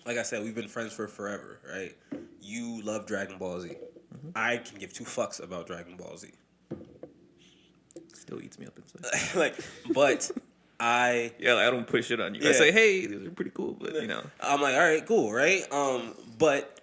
like I said, we've been friends for forever, right? You love Dragon Ball Z. I can give two fucks about Dragon Ball Z. Still eats me up inside. Like, but I I don't push it on you. Yeah. I say, hey, these are pretty cool, but I'm like, all right, cool, right? But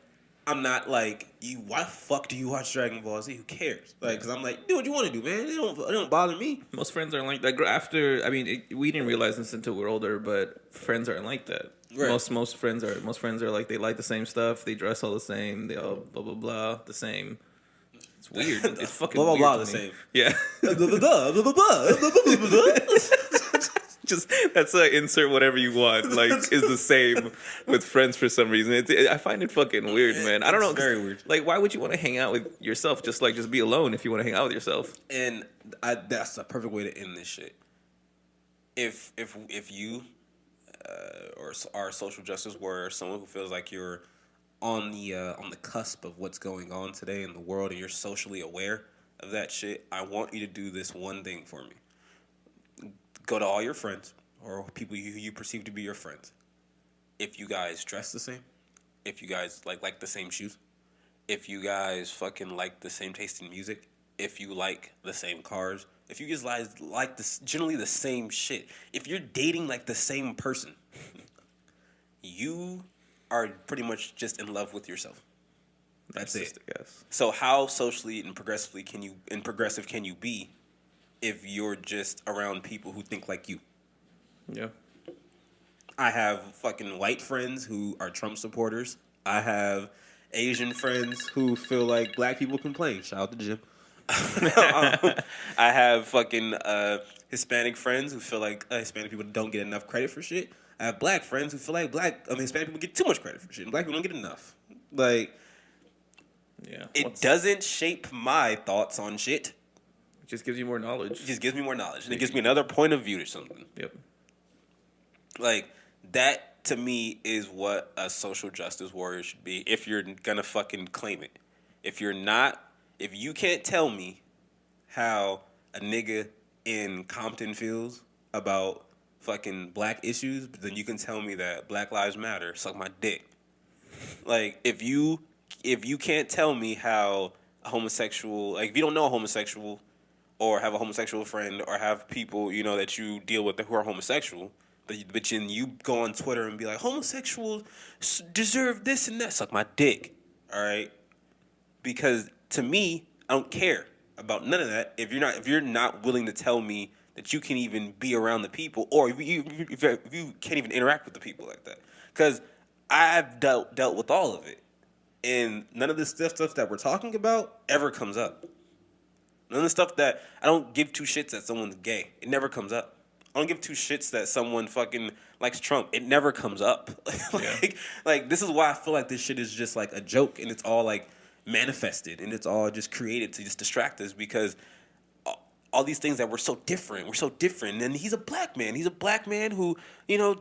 I'm not like you. Why the fuck do you watch Dragon Ball Z? Who cares? Like, because I'm like, do what you want to do, man. It don't bother me. most friends aren't like that. After, I mean, we didn't realize this until we're older, but friends aren't like that. Right. Most friends are like, they like the same stuff, they dress all the same, they all blah blah blah the same. It's weird. It's fucking Blah blah weird blah to the me. same. Yeah. Just that's insert whatever you want. Like is the same with friends for some reason. I find it fucking weird, man. I don't know. It's very weird. Like, why would you want to hang out with yourself? Just be alone if you want to hang out with yourself. And that's the perfect way to end this shit. If you or our social justice warrior, someone who feels like you're on the cusp of what's going on today in the world, and you're socially aware of that shit, I want you to do this one thing for me. Go to all your friends or people you perceive to be your friends. If you guys dress the same, if you guys like the same shoes, if you guys fucking like the same taste in music, if you like the same cars, if you just like this generally the same shit, if you're dating like the same person, you are pretty much just in love with yourself. That's it. I guess. So how socially and progressive can you be if you're just around people who think like you? Yeah. I have fucking white friends who are Trump supporters. I have Asian friends who feel like black people complain. Shout out to Jim. I have fucking Hispanic friends who feel like Hispanic people don't get enough credit for shit. I have black friends who feel like Hispanic people get too much credit for shit, and black people don't get enough. Like, yeah, it doesn't shape my thoughts on shit. It just gives you more knowledge. It just gives me more knowledge, and it gives me another point of view to something. Yep. Like, that to me is what a social justice warrior should be. If you're gonna fucking claim it, if you can't tell me how a nigga in Compton feels about fucking black issues, then you can tell me that Black Lives Matter. Suck my dick. Like, if you can't tell me how a homosexual, like, if you don't know a homosexual or have a homosexual friend or have people, that you deal with who are homosexual, but then you go on Twitter and be like, homosexuals deserve this and that. Suck my dick. All right? Because to me, I don't care about none of that if you're not willing to tell me that you can even be around the people, or if you can't even interact with the people like that. Because I've dealt with all of it, and none of this stuff that we're talking about ever comes up. None of the stuff that I don't give two shits that someone's gay. It never comes up. I don't give two shits that someone fucking likes Trump. It never comes up. Like this is why I feel like this shit is just like a joke, and it's all like manifested, and it's all just created to just distract us, because all these things that we're so different, and he's a black man. He's a black man who,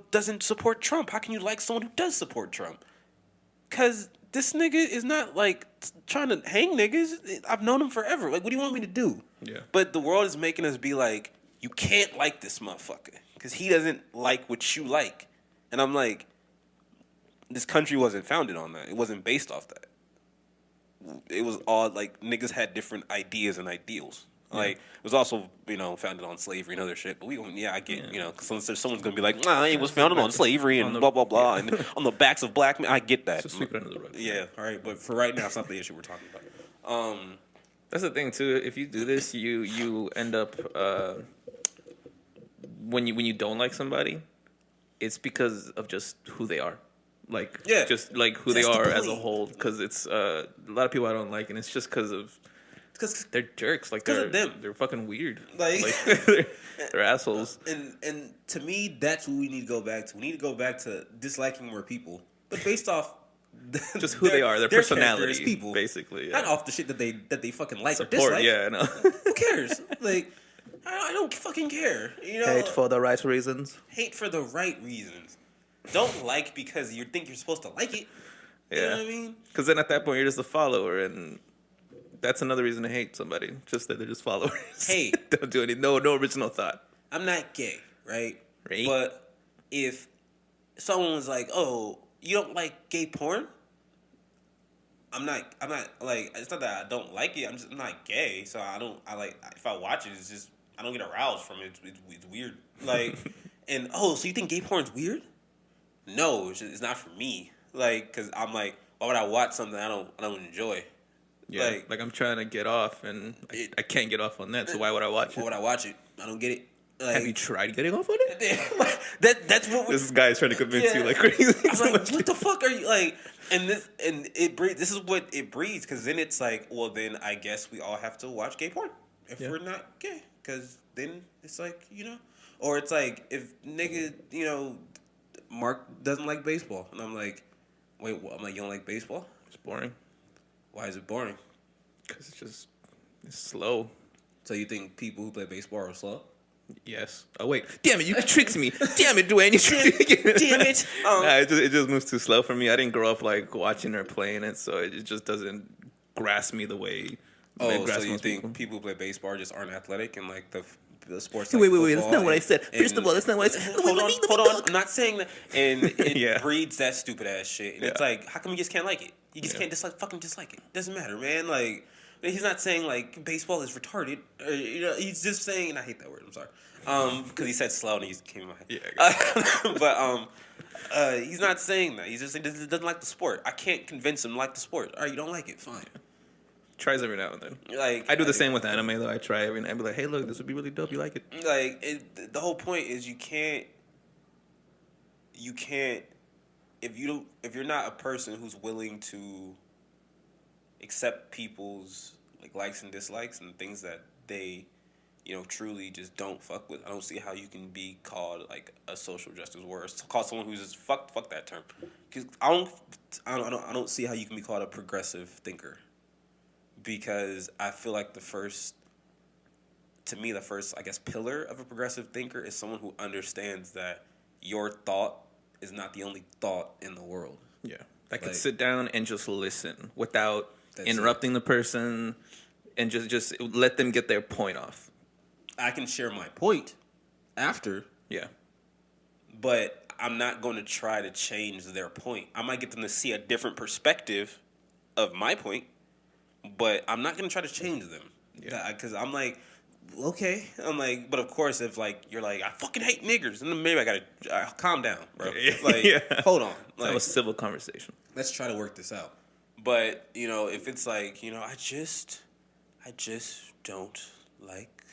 doesn't support Trump. How can you like someone who does support Trump? Because this nigga is not, like, trying to hang niggas. I've known him forever. Like, what do you want me to do? Yeah. But the world is making us be like, you can't like this motherfucker because he doesn't like what you like. And I'm like, this country wasn't founded on that. It wasn't based off that. It was all, like, niggas had different ideas and ideals. Like, it was also, founded on slavery and other shit. But I get, because someone's going to be like, nah, it was founded on slavery and blah, blah, blah. And on the backs of black men. I get that. Just sweep it under the rug. Yeah, all right. But for right now, it's not the issue we're talking about. That's the thing, too. If you do this, you end up, when you don't like somebody, it's because of just who they are. Like, just like who they are as a whole. Because it's a lot of people I don't like, and it's just because of... Because they're jerks. Like, they're fucking weird. Like they're assholes. And to me, that's what we need to go back to. We need to go back to disliking more people, but based off just who they are, their personality, people, basically. Yeah. Not off the shit that they fucking like support, or dislike. Yeah, I know. Who cares? Like, I don't fucking care. Hate for the right reasons. Hate for the right reasons. Don't like because you think you're supposed to like it. You know what I mean? Because then at that point, you're just a follower, and that's another reason to hate somebody. Just that they're just followers. Hey. Don't do any, no original thought. I'm not gay, right? Right. But if someone was like, oh, You don't like gay porn? I'm not like, it's not that I don't like it. I'm not gay, so I like, if I watch it, it's just, I don't get aroused from it. It's weird. Like, and, so you think gay porn's weird? No, it's not for me. Like, cause I'm like, why would I watch something I don't enjoy? Yeah, like I'm trying to get off, and I can't get off on that. So why would I watch it? Why would I watch it? I don't get it. Like, have you tried getting off on it? That's what this guy's trying to convince you like crazy. I'm like, what the fuck are you like? And it breeds. This is what it breeds, because then it's like, well, then I guess we all have to watch gay porn if we're not gay, because then it's like, or it's like, if nigga, Mark doesn't like baseball, and I'm like, wait, what? I'm like, you don't like baseball? It's boring. Why is it boring? Because it's slow. So you think people who play baseball are slow? Yes. Oh wait, damn it! You tricked me. Damn it, Dwayne! You tricked me. Damn it! It just moves too slow for me. I didn't grow up like watching or playing it, so it just doesn't grasp me the way. So you think people who play baseball just aren't athletic, and like the sports? Wait! That's not what I said. First of all, that's not what I said. Hold on. I'm not saying that. And it breeds that stupid ass shit. And it's like, how come you just can't like it? You just can't fucking dislike it. Doesn't matter, man. Like, he's not saying like baseball is retarded. Or, he's just saying, and I hate that word. I'm sorry. Because he said slow and he came in my head. Yeah. But he's not saying that. He's just saying he doesn't like the sport. I can't convince him to like the sport. All right, you don't like it, fine. Tries every now and then. Like, I do the same with anime though. I try every night. I be like, hey, look, this would be really dope. You like it? Like, the whole point is you can't. If you're not a person who's willing to accept people's like likes and dislikes and things that they, truly just don't fuck with, I don't see how you can be called like a social justice warrior. Call someone who's just fuck that term, because I don't see how you can be called a progressive thinker, because I feel like the first I guess pillar of a progressive thinker is someone who understands that your thought is not the only thought in the world. Yeah. That can sit down and just listen without interrupting the person, and just let them get their point off. I can share my point after. Yeah. But I'm not going to try to change their point. I might get them to see a different perspective of my point, but I'm not going to try to change them. Yeah. Because I'm like, okay. I'm like, but of course, if like you're like, I fucking hate niggers, then maybe I gotta calm down, bro. Like, hold on. Like, that was a civil conversation. Let's try to work this out. But if it's like, I just don't like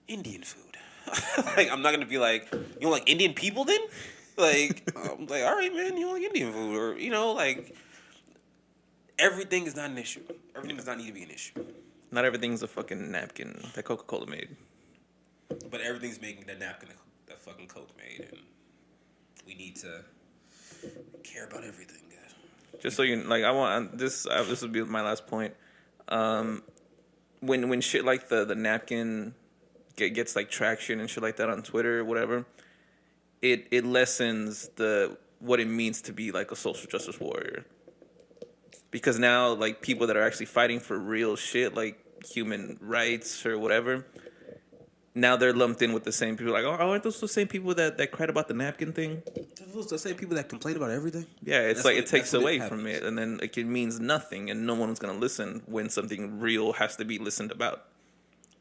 Indian food. Like, I'm not gonna be like, you don't like Indian people then? Like, I'm like, all right, man, you don't like Indian food, or like, everything is not an issue. Everything does not need to be an issue. Not everything's a fucking napkin that Coca-Cola made. But everything's making the napkin that fucking Coke made, and we need to care about everything, guys. Just so you like, I want this. This would be my last point. When shit like the napkin gets like traction and shit like that on Twitter or whatever, it lessens what it means to be like a social justice warrior. Because now, like, people that are actually fighting for real shit, like human rights or whatever, now they're lumped in with the same people. Like, oh, aren't those the same people that cried about the napkin thing? Those the same people that complain about everything? Yeah, it's like it takes away from it, and then like, it means nothing, and no one's going to listen when something real has to be listened about.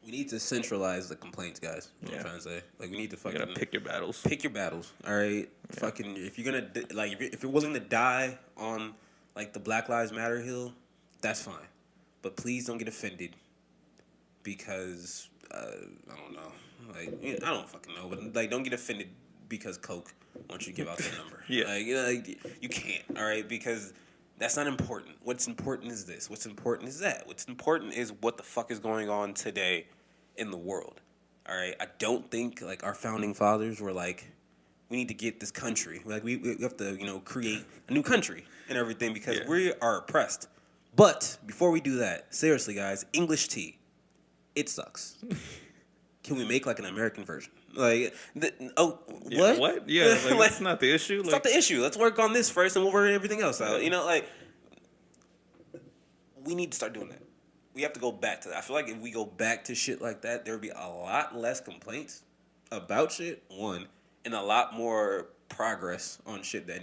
We need to centralize the complaints, guys. What I'm trying to say. Like, we need to fucking... You gotta pick your battles. Pick your battles, all right? Yeah. Fucking, if you're going to... Like, if you're willing to die on... like the Black Lives Matter hill, that's fine. But please don't get offended because, I don't know. Like, I don't fucking know. But, like, don't get offended because Coke wants you to give out their number. Yeah. Like, you can't, all right? Because that's not important. What's important is this. What's important is that. What's important is what the fuck is going on today in the world, all right? I don't think, like, our founding fathers were like, we need to get this country. Like, we have to, create a new country and everything because we are oppressed. But before we do that, seriously, guys, English tea, it sucks. Can we make, like, an American version? Like, what? What? Yeah, like, that's not the issue. It's not the issue. Let's work on this first, and we'll work everything else out. We need to start doing that. We have to go back to that. I feel like if we go back to shit like that, there would be a lot less complaints about shit, one, and a lot more progress on shit that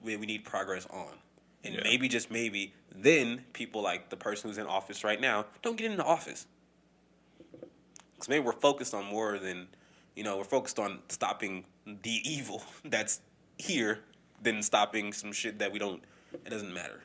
we need progress on. And maybe, just maybe, then people like the person who's in office right now don't get into office. Because maybe we're focused on more than, we're focused on stopping the evil that's here than stopping some shit that it doesn't matter.